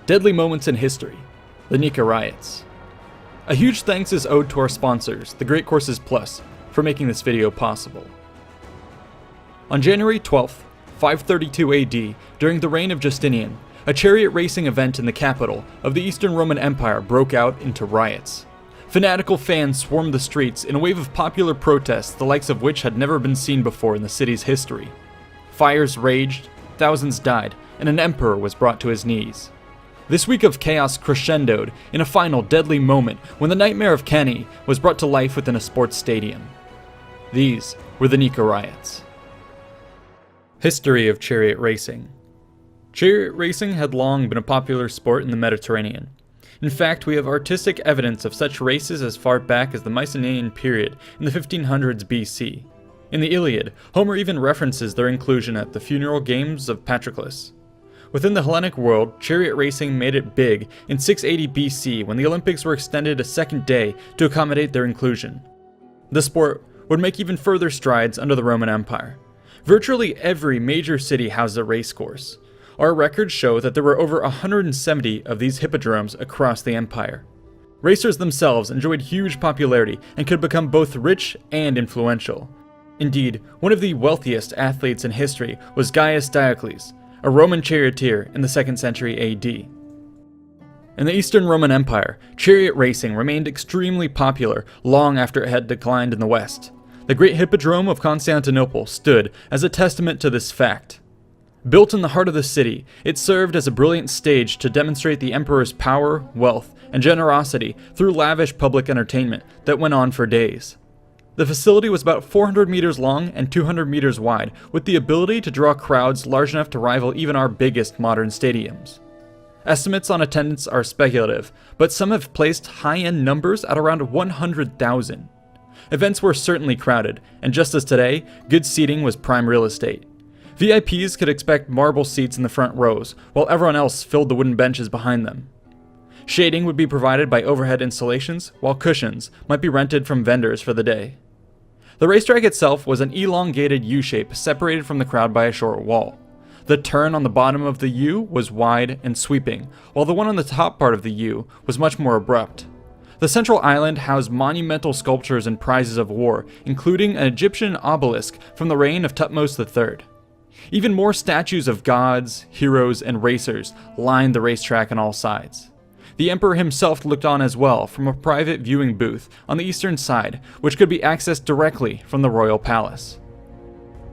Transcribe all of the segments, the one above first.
Deadly moments in history, the Nika Riots. A huge thanks is owed to our sponsors, the Great Courses Plus, for making this video possible. On January 12th, 532 AD, during the reign of Justinian, a chariot racing event in the capital of the Eastern Roman Empire broke out into riots. Fanatical fans swarmed the streets in a wave of popular protests the likes of which had never been seen before in the city's history. Fires raged, thousands died, and an emperor was brought to his knees. This week of chaos crescendoed in a final deadly moment when the nightmare of Kenny was brought to life within a sports stadium. These were the Nika Riots. History of chariot racing. Chariot racing had long been a popular sport in the Mediterranean. In fact, we have artistic evidence of such races as far back as the Mycenaean period in the 1500s BC. In the Iliad, Homer even references their inclusion at the funeral games of Patroclus. Within the Hellenic world, chariot racing made it big in 680 BC when the Olympics were extended a second day to accommodate their inclusion. The sport would make even further strides under the Roman Empire. Virtually every major city housed a race course. Our records show that there were over 170 of these hippodromes across the empire. Racers themselves enjoyed huge popularity and could become both rich and influential. Indeed, one of the wealthiest athletes in history was Gaius Diocles, a Roman charioteer in the 2nd century AD. In the Eastern Roman Empire, chariot racing remained extremely popular long after it had declined in the West. The Great Hippodrome of Constantinople stood as a testament to this fact. Built in the heart of the city, it served as a brilliant stage to demonstrate the emperor's power, wealth, and generosity through lavish public entertainment that went on for days. The facility was about 400 meters long and 200 meters wide, with the ability to draw crowds large enough to rival even our biggest modern stadiums. Estimates on attendance are speculative, but some have placed high-end numbers at around 100,000. Events were certainly crowded, and just as today, good seating was prime real estate. VIPs could expect marble seats in the front rows, while everyone else filled the wooden benches behind them. Shading would be provided by overhead installations, while cushions might be rented from vendors for the day. The racetrack itself was an elongated U-shape separated from the crowd by a short wall. The turn on the bottom of the U was wide and sweeping, while the one on the top part of the U was much more abrupt. The central island housed monumental sculptures and prizes of war, including an Egyptian obelisk from the reign of Thutmose III. Even more statues of gods, heroes, and racers lined the racetrack on all sides. The emperor himself looked on as well from a private viewing booth on the eastern side, which could be accessed directly from the royal palace.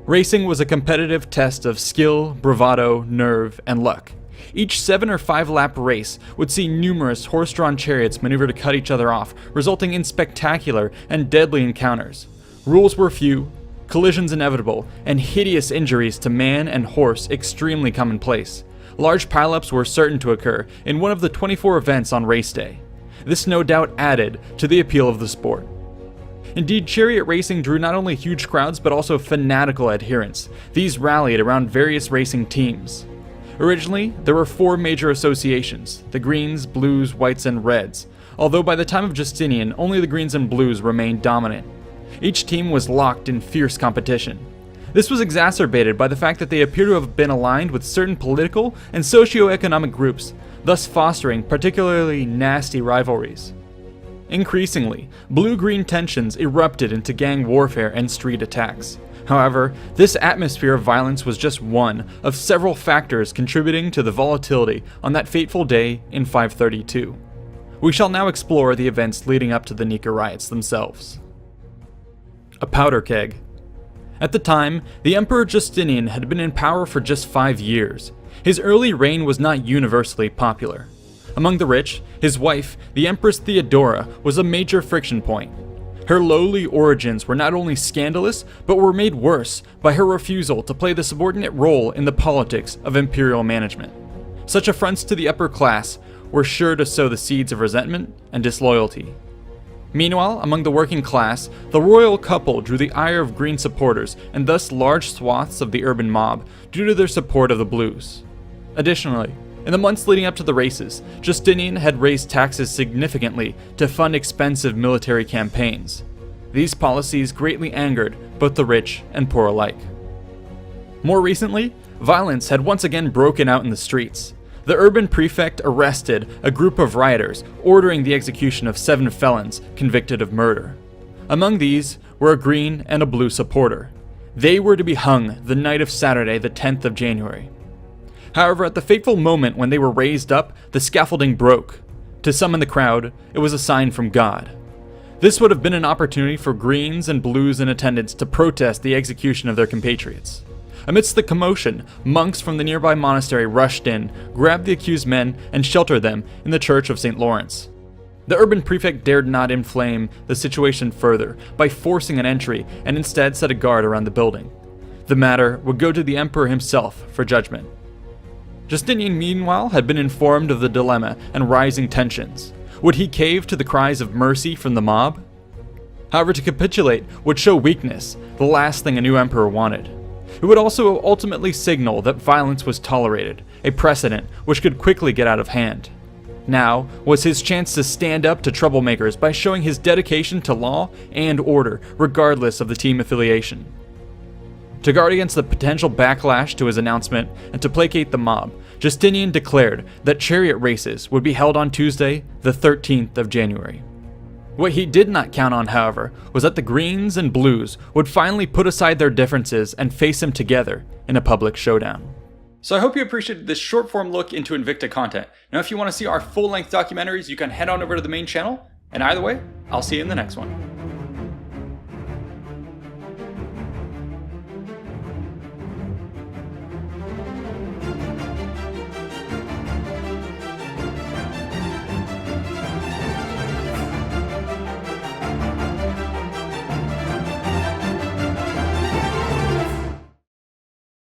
Racing was a competitive test of skill, bravado, nerve, and luck. Each 7 or 5 lap race would see numerous horse-drawn chariots maneuver to cut each other off, resulting in spectacular and deadly encounters. Rules were few, collisions inevitable, and hideous injuries to man and horse extremely commonplace. Large pileups were certain to occur in one of the 24 events on race day. This no doubt added to the appeal of the sport. Indeed, chariot racing drew not only huge crowds but also fanatical adherents. These rallied around various racing teams. Originally, there were 4 major associations: the Greens, Blues, Whites, and Reds, although by the time of Justinian, only the Greens and Blues remained dominant. Each team was locked in fierce competition. This was exacerbated by the fact that they appear to have been aligned with certain political and socio-economic groups, thus fostering particularly nasty rivalries. Increasingly, blue-green tensions erupted into gang warfare and street attacks. However, this atmosphere of violence was just one of several factors contributing to the volatility on that fateful day in 532. We shall now explore the events leading up to the Nika Riots themselves. A powder keg. At the time, the Emperor Justinian had been in power for just 5 years. His early reign was not universally popular. Among the rich, his wife, the Empress Theodora, was a major friction point. Her lowly origins were not only scandalous, but were made worse by her refusal to play the subordinate role in the politics of imperial management. Such affronts to the upper class were sure to sow the seeds of resentment and disloyalty. Meanwhile, among the working class, the royal couple drew the ire of Green supporters and thus large swaths of the urban mob due to their support of the Blues. Additionally, in the months leading up to the races, Justinian had raised taxes significantly to fund expensive military campaigns. These policies greatly angered both the rich and poor alike. More recently, violence had once again broken out in the streets. The urban prefect arrested a group of rioters, ordering the execution of 7 felons convicted of murder. Among these were a green and a blue supporter. They were to be hung the night of Saturday, the 10th of January. However, at the fateful moment when they were raised up, the scaffolding broke. To some in the crowd, it was a sign from God. This would have been an opportunity for greens and blues in attendance to protest the execution of their compatriots. Amidst the commotion, monks from the nearby monastery rushed in, grabbed the accused men, and sheltered them in the church of St. Lawrence. The urban prefect dared not inflame the situation further by forcing an entry and instead set a guard around the building. The matter would go to the emperor himself for judgment. Justinian, meanwhile, had been informed of the dilemma and rising tensions. Would he cave to the cries of mercy from the mob? However, to capitulate would show weakness, the last thing a new emperor wanted. It would also ultimately signal that violence was tolerated, a precedent which could quickly get out of hand. Now was his chance to stand up to troublemakers by showing his dedication to law and order, regardless of the team affiliation. To guard against the potential backlash to his announcement and to placate the mob, Justinian declared that chariot races would be held on Tuesday, the 13th of January. What he did not count on, however, was that the greens and blues would finally put aside their differences and face him together in a public showdown. So I hope you appreciated this short form look into Invicta content. Now if you want to see our full length documentaries, you can head on over to the main channel, and either way, I'll see you in the next one.